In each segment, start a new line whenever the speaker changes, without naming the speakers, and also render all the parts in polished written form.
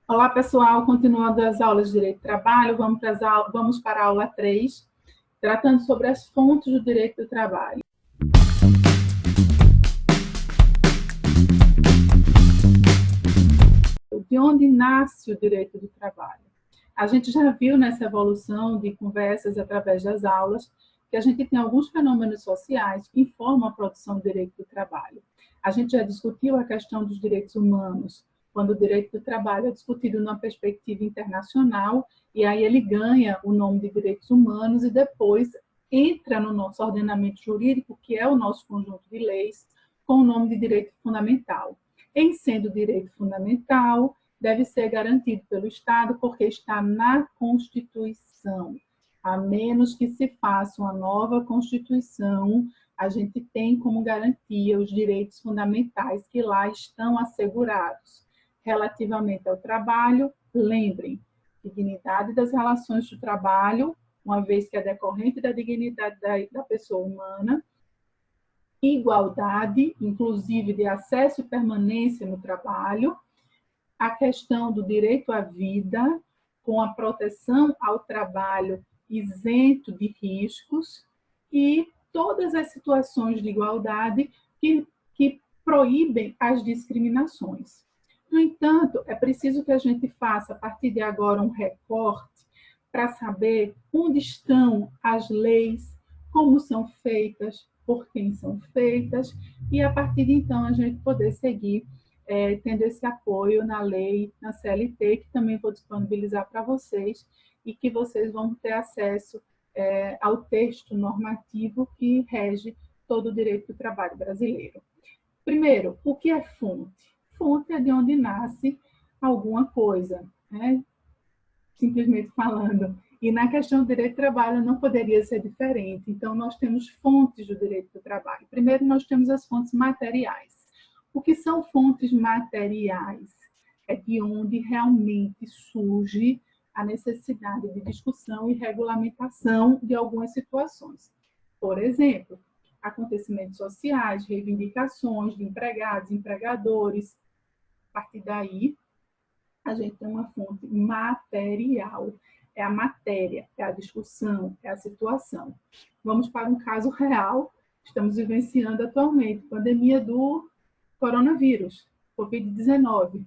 Olá, pessoal. Continuando as aulas de Direito do Trabalho, vamos para a aula 3, tratando sobre as fontes do direito do trabalho. De onde nasce o direito do trabalho? A gente já viu nessa evolução de conversas através das aulas que a gente tem alguns fenômenos sociais que informam a produção do direito do trabalho. A gente já discutiu a questão dos direitos humanos, quando o direito do trabalho é discutido numa perspectiva internacional, e aí ele ganha o nome de direitos humanos e depois entra no nosso ordenamento jurídico, que é o nosso conjunto de leis, com o nome de direito fundamental. Em sendo direito fundamental, deve ser garantido pelo Estado porque está na Constituição. A menos que se faça uma nova Constituição, a gente tem como garantia os direitos fundamentais que lá estão assegurados. Relativamente ao trabalho, lembrem, dignidade das relações de trabalho, uma vez que é decorrente da dignidade da pessoa humana, igualdade, inclusive de acesso e permanência no trabalho, a questão do direito à vida, com a proteção ao trabalho isento de riscos, e todas as situações de igualdade que proíbem as discriminações. No entanto, é preciso que a gente faça, a partir de agora, um recorte para saber onde estão as leis, como são feitas, por quem são feitas, e a partir de então a gente poder seguir tendo esse apoio na lei, na CLT, que também vou disponibilizar para vocês, e que vocês vão ter acesso ao texto normativo que rege todo o direito do trabalho brasileiro. Primeiro, o que é fonte? Fonte é de onde nasce alguma coisa, né? Simplesmente falando. E na questão do direito do trabalho não poderia ser diferente. Então, nós temos fontes do direito do trabalho. Primeiro, nós temos as fontes materiais. O que são fontes materiais? É de onde realmente surge a necessidade de discussão e regulamentação de algumas situações. Por exemplo, acontecimentos sociais, reivindicações de empregados, empregadores. A partir daí, a gente tem uma fonte material. É a matéria, é a discussão, é a situação. Vamos para um caso real. Estamos vivenciando atualmente a pandemia do coronavírus, Covid-19.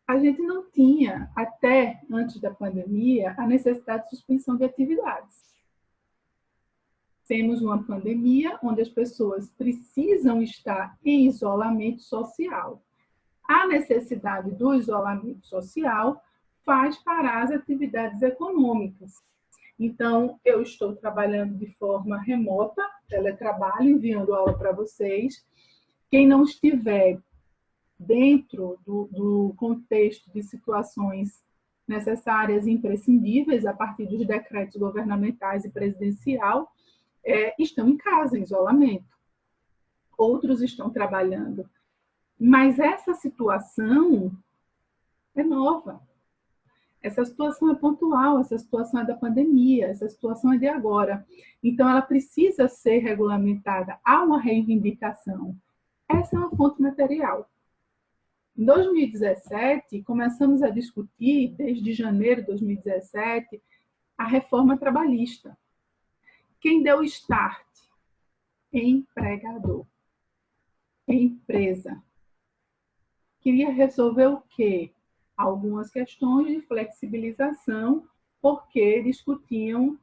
A gente não tinha, até antes da pandemia, a necessidade de suspensão de atividades. Temos uma pandemia onde as pessoas precisam estar em isolamento social. A necessidade do isolamento social faz parar as atividades econômicas. Então, eu estou trabalhando de forma remota, teletrabalho, enviando aula para vocês. Quem não estiver dentro do contexto de situações necessárias e imprescindíveis, a partir dos decretos governamentais e presidencial, estão em casa, em isolamento. Outros estão trabalhando. Mas essa situação é nova. Essa situação é pontual, essa situação é da pandemia, essa situação é de agora. Então, ela precisa ser regulamentada. Há uma reivindicação. Essa é uma fonte material. Em 2017, começamos a discutir, desde janeiro de 2017, a reforma trabalhista. Quem deu start? Empregador. Empresa. Queria resolver o quê? Algumas questões de flexibilização, porque discutiam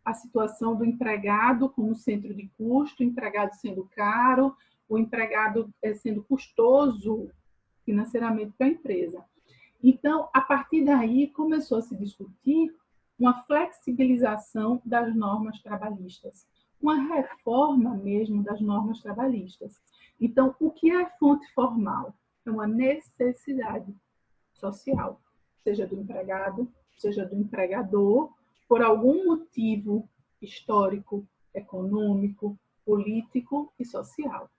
a situação do empregado como centro de custo, o empregado sendo caro, o empregado sendo custoso financeiramente para a empresa. Então, a partir daí, começou a se discutir uma flexibilização das normas trabalhistas, uma reforma mesmo das normas trabalhistas. Então, o que é fonte formal? É uma necessidade social, seja do empregado, seja do empregador, por algum motivo histórico, econômico, político e social.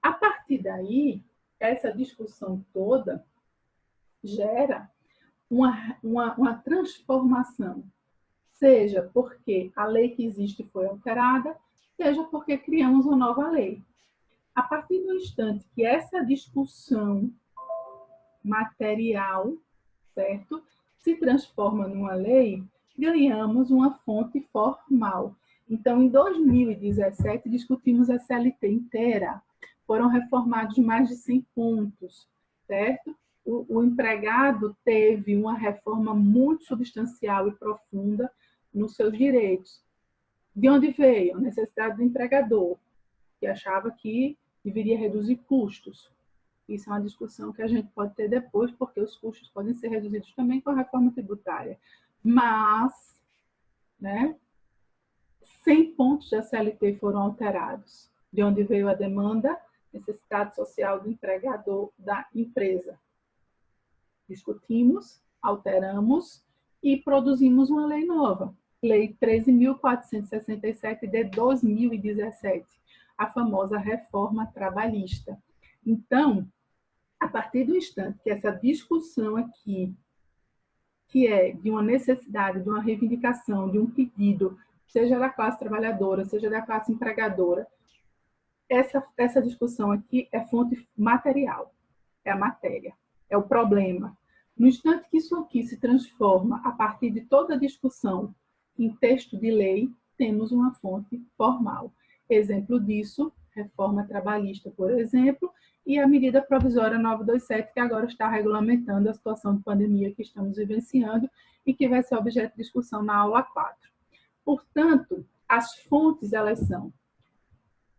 A partir daí, essa discussão toda gera uma transformação, seja porque a lei que existe foi alterada, seja porque criamos uma nova lei. A partir do instante que essa discussão material, certo? Se transforma numa lei, ganhamos uma fonte formal. Então, em 2017, discutimos a CLT inteira. Foram reformados mais de 100 pontos, certo? O empregado teve uma reforma muito substancial e profunda nos seus direitos. De onde veio? A necessidade do empregador, que achava que deveria reduzir custos. Isso é uma discussão que a gente pode ter depois, porque os custos podem ser reduzidos também com a reforma tributária. Mas, né, 100 pontos da CLT foram alterados. De onde veio a demanda? Necessidade social do empregador da empresa. Discutimos, alteramos e produzimos uma lei nova. Lei 13.467 de 2017, a famosa reforma trabalhista. Então, a partir do instante que essa discussão aqui, que é de uma necessidade, de uma reivindicação, de um pedido, seja da classe trabalhadora, seja da classe empregadora, essa discussão aqui é fonte material, é a matéria, é o problema. No instante que isso aqui se transforma, a partir de toda a discussão em texto de lei, temos uma fonte formal. Exemplo disso, reforma trabalhista, por exemplo, e a medida provisória 927, que agora está regulamentando a situação de pandemia que estamos vivenciando e que vai ser objeto de discussão na aula 4. Portanto, as fontes,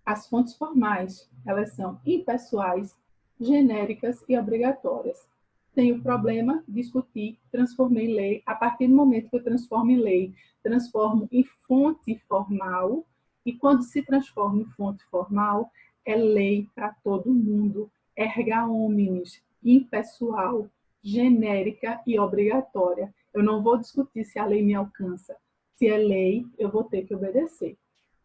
as fontes formais, elas são impessoais, genéricas e obrigatórias. Tenho problema, discutir, transformei em lei. A partir do momento que eu transformo em lei, transformo em fonte formal, e quando se transforma em fonte formal, é lei para todo mundo, erga omnes, impessoal, genérica e obrigatória. Eu não vou discutir se a lei me alcança. Se é lei, eu vou ter que obedecer,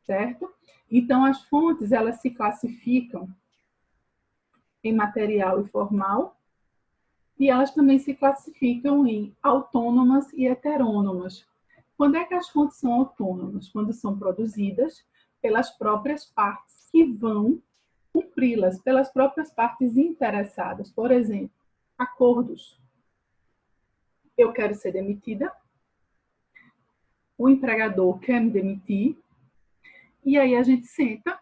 certo? Então, as fontes, elas se classificam em material e formal, e elas também se classificam em autônomas e heterônomas. Quando é que as fontes são autônomas? Quando são produzidas pelas próprias partes que vão cumpri-las, pelas próprias partes interessadas. Por exemplo, acordos. Eu quero ser demitida, o empregador quer me demitir, e aí a gente senta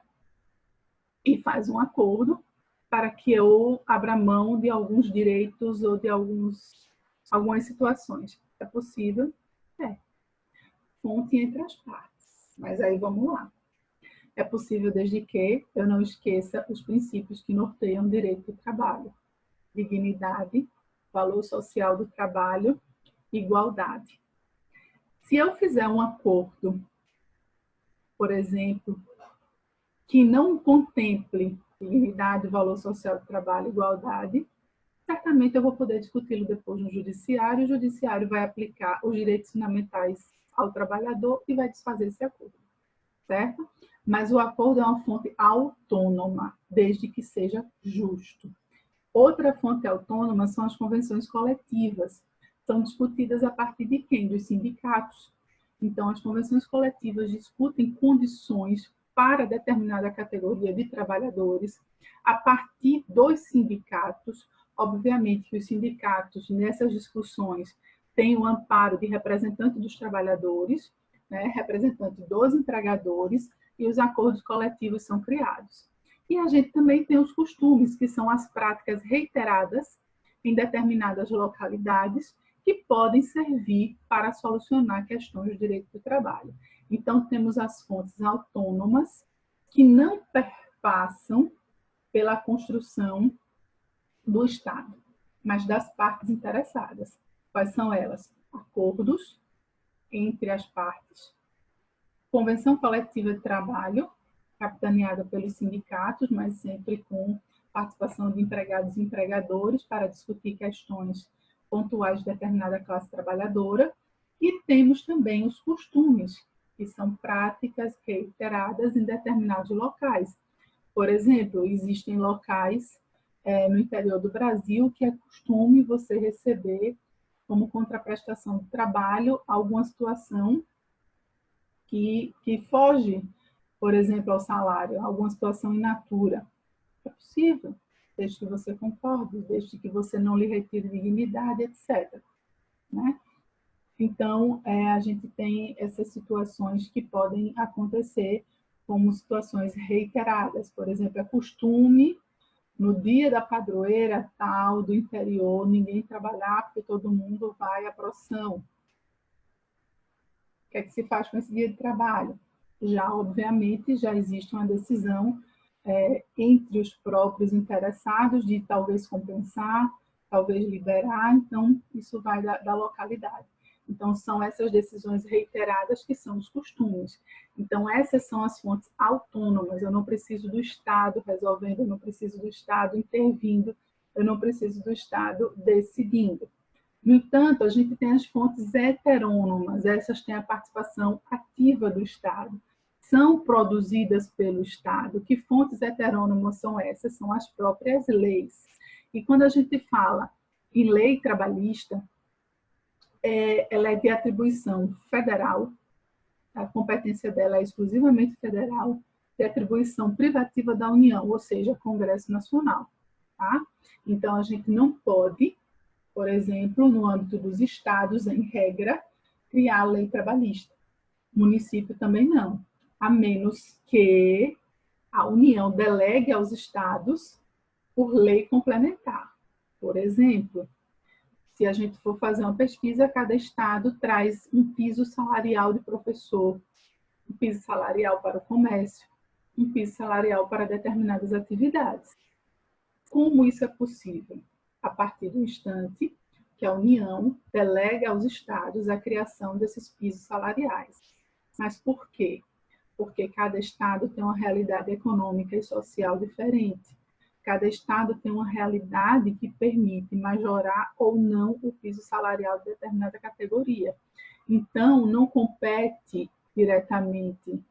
e faz um acordo para que eu abra mão de alguns direitos ou de algumas situações. É possível? É. Fonte entre as partes. Mas aí vamos lá. É possível desde que eu não esqueça os princípios que norteiam o direito do trabalho. Dignidade, valor social do trabalho, igualdade. Se eu fizer um acordo, por exemplo, que não contemple dignidade, valor social do trabalho, igualdade, certamente eu vou poder discuti-lo depois no judiciário, o judiciário vai aplicar os direitos fundamentais ao trabalhador e vai desfazer esse acordo, certo? Mas o acordo é uma fonte autônoma, desde que seja justo. Outra fonte autônoma são as convenções coletivas. São discutidas a partir de quem? Dos sindicatos. Então, as convenções coletivas discutem condições para determinada categoria de trabalhadores a partir dos sindicatos. Obviamente que os sindicatos, nessas discussões, têm o amparo de representante dos trabalhadores, né, representante dos empregadores, e os acordos coletivos são criados. E a gente também tem os costumes, que são as práticas reiteradas em determinadas localidades, que podem servir para solucionar questões de direito do trabalho. Então, temos as fontes autônomas, que não perpassam pela construção do Estado, mas das partes interessadas. Quais são elas? Acordos entre as partes, convenção coletiva de trabalho, capitaneada pelos sindicatos, mas sempre com participação de empregados e empregadores para discutir questões pontuais de determinada classe trabalhadora. E temos também os costumes, que são práticas reiteradas em determinados locais. Por exemplo, existem locais no interior do Brasil que é costume você receber como contraprestação de trabalho alguma situação que foge, por exemplo, ao salário, alguma situação in natura. É possível. desde que você concorde, desde que você não lhe retire dignidade, etc. Né? Então, a gente tem essas situações que podem acontecer como situações reiteradas. Por exemplo, é costume, no dia da padroeira tal, do interior, ninguém trabalhar porque todo mundo vai à procissão. O que é que se faz com esse dia de trabalho? Já, obviamente, já existe uma decisão entre os próprios interessados de talvez compensar, talvez liberar, então isso vai da localidade. Então, são essas decisões reiteradas que são os costumes. Então, essas são as fontes autônomas. Eu não preciso do Estado resolvendo, eu não preciso do Estado intervindo, eu não preciso do Estado decidindo. No entanto, a gente tem as fontes heterônomas, essas têm a participação ativa do Estado, são produzidas pelo Estado. Que fontes heterônomas são essas? São as próprias leis. E quando a gente fala em lei trabalhista, ela é de atribuição federal, a competência dela é exclusivamente federal, de atribuição privativa da União, ou seja, Congresso Nacional. Tá? Então, a gente não pode, por exemplo, no âmbito dos estados, em regra, criar lei trabalhista. Município também não, a menos que a União delegue aos estados por lei complementar. Por exemplo, se a gente for fazer uma pesquisa, cada estado traz um piso salarial de professor, um piso salarial para o comércio, um piso salarial para determinadas atividades. Como isso é possível? A partir do instante que a União delega aos estados a criação desses pisos salariais. Mas por quê? Porque cada estado tem uma realidade econômica e social diferente. Cada estado tem uma realidade que permite majorar ou não o piso salarial de determinada categoria. Então, não compete diretamente,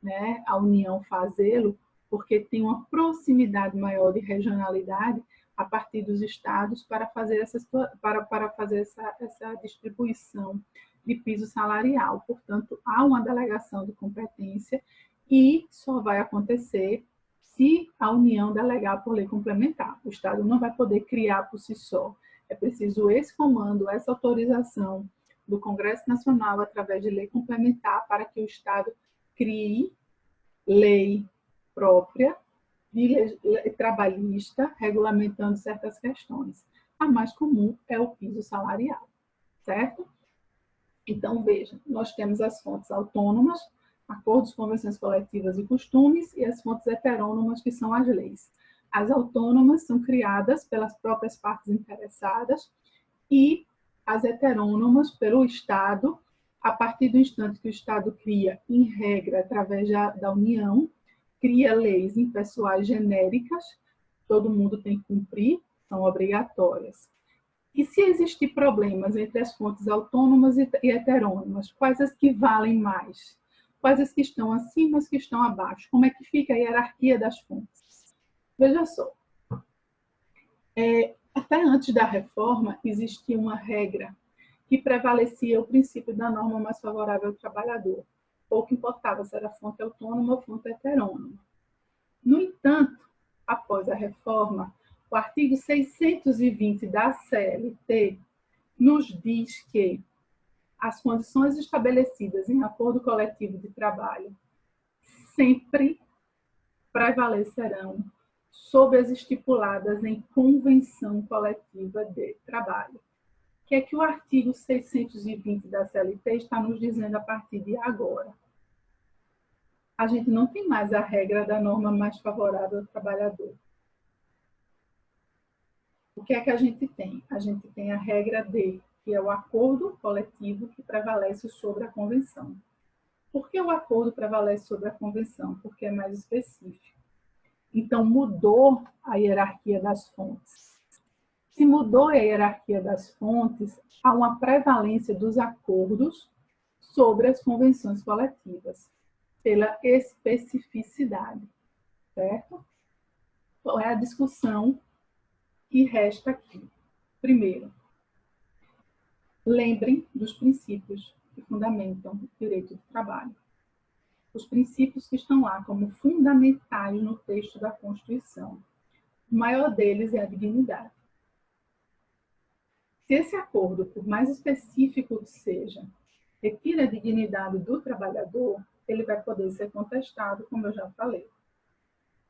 né, a União fazê-lo, porque tem uma proximidade maior de regionalidade a partir dos estados para fazer essa distribuição de piso salarial. Portanto, há uma delegação de competência e só vai acontecer se a União delegar por lei complementar. O Estado não vai poder criar por si só. É preciso esse comando, essa autorização do Congresso Nacional através de lei complementar para que o Estado crie lei própria de trabalhista regulamentando certas questões. A mais comum é o piso salarial, certo? Então, veja, nós temos as fontes autônomas, acordos, convenções coletivas e costumes, e as fontes heterônomas, que são as leis. As autônomas são criadas pelas próprias partes interessadas e as heterônomas pelo Estado, a partir do instante que o Estado cria, em regra, através da União, cria leis impessoais genéricas, todo mundo tem que cumprir, são obrigatórias. E se existir problemas entre as fontes autônomas e heterônomas, quais as que valem mais? Quais as que estão acima, as que estão abaixo? Como é que fica a hierarquia das fontes? Veja só. Até antes da reforma, existia uma regra que prevalecia o princípio da norma mais favorável ao trabalhador. Pouco importava se era fonte autônoma ou fonte heterônoma. No entanto, após a reforma, o artigo 620 da CLT nos diz que as condições estabelecidas em acordo coletivo de trabalho sempre prevalecerão sobre as estipuladas em convenção coletiva de trabalho. O que é que o artigo 620 da CLT está nos dizendo a partir de agora? A gente não tem mais a regra da norma mais favorável ao trabalhador. O que é que a gente tem? A gente tem a regra D, que é o acordo coletivo que prevalece sobre a convenção. Por que o acordo prevalece sobre a convenção? Porque é mais específico. Então, mudou a hierarquia das fontes. Se mudou a hierarquia das fontes, há uma prevalência dos acordos sobre as convenções coletivas, pela especificidade, certo? Qual é a discussão que resta aqui? Primeiro, lembrem dos princípios que fundamentam o direito do trabalho. Os princípios que estão lá como fundamentais no texto da Constituição. O maior deles é a dignidade. Se esse acordo, por mais específico que seja, retira a dignidade do trabalhador, ele vai poder ser contestado, como eu já falei.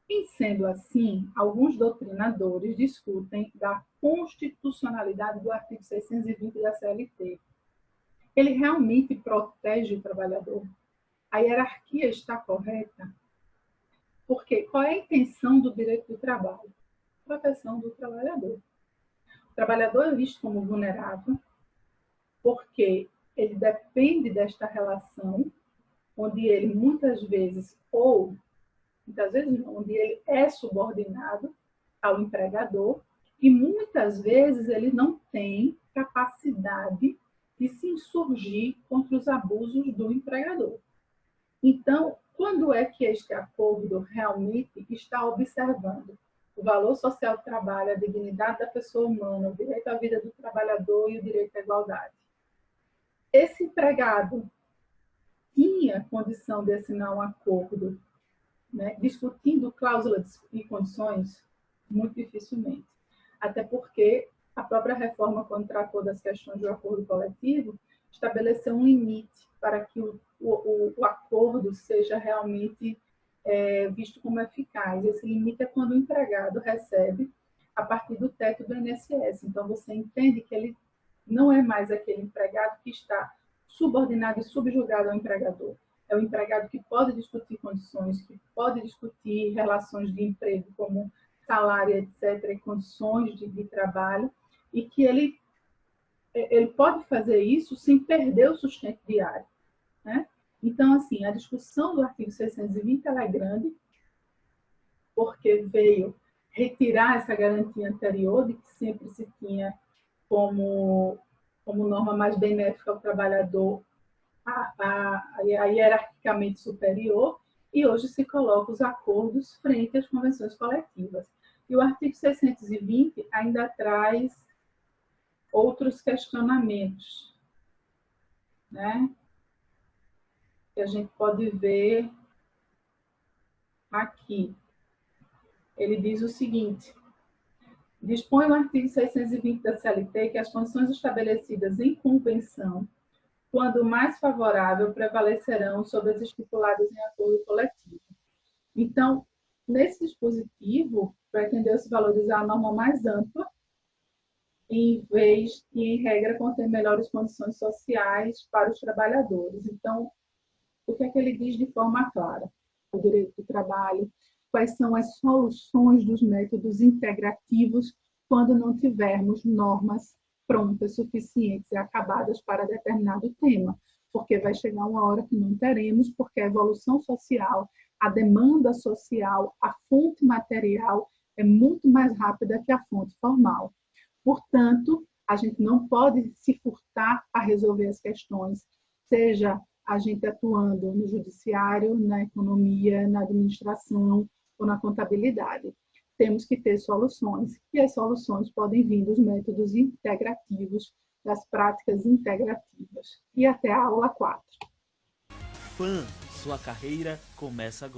Em sendo assim, alguns doutrinadores discutem da constitucionalidade do artigo 620 da CLT. Ele realmente protege o trabalhador? A hierarquia está correta? Porque qual é a intenção do direito do trabalho? Proteção do trabalhador. O trabalhador é visto como vulnerável porque ele depende desta relação onde ele muitas vezes não, onde ele é subordinado ao empregador e muitas vezes ele não tem capacidade de se insurgir contra os abusos do empregador. Então, quando é que este acordo realmente está observando o valor social do trabalho, a dignidade da pessoa humana, o direito à vida do trabalhador e o direito à igualdade? Esse empregado tinha condição de assinar um acordo, né, discutindo cláusulas e condições? Muito dificilmente. Até porque a própria reforma, quando tratou das questões do acordo coletivo, estabeleceu um limite para que o acordo seja realmente visto como eficaz. Esse limite é quando o empregado recebe a partir do teto do INSS. Então, você entende que ele não é mais aquele empregado que está subordinado e subjugado ao empregador. É o empregado que pode discutir condições, que pode discutir relações de emprego, como salário, etc., e condições de trabalho, e que ele pode fazer isso sem perder o sustento diário, né? Então, assim, a discussão do artigo 620 ela é grande, porque veio retirar essa garantia anterior de que sempre se tinha como norma mais benéfica ao trabalhador a hierarquicamente superior, e hoje se coloca os acordos frente às convenções coletivas. E o artigo 620 ainda traz outros questionamentos, né? Que a gente pode ver aqui. Ele diz o seguinte: dispõe o artigo 620 da CLT que as condições estabelecidas em convenção, quando mais favorável, prevalecerão sobre as estipuladas em acordo coletivo. Então, nesse dispositivo, pretendeu-se valorizar a norma mais ampla, em vez de, em regra, conter melhores condições sociais para os trabalhadores. Então, o que é que ele diz de forma clara? O direito do trabalho, quais são as soluções dos métodos integrativos quando não tivermos normas prontas, suficientes e acabadas para determinado tema, porque vai chegar uma hora que não teremos, porque a evolução social, a demanda social, a fonte material é muito mais rápida que a fonte formal. Portanto, a gente não pode se furtar a resolver as questões, seja a gente atuando no judiciário, na economia, na administração ou na contabilidade. Temos que ter soluções, e as soluções podem vir dos métodos integrativos, das práticas integrativas. E até a aula 4.
FAM, sua carreira começa agora.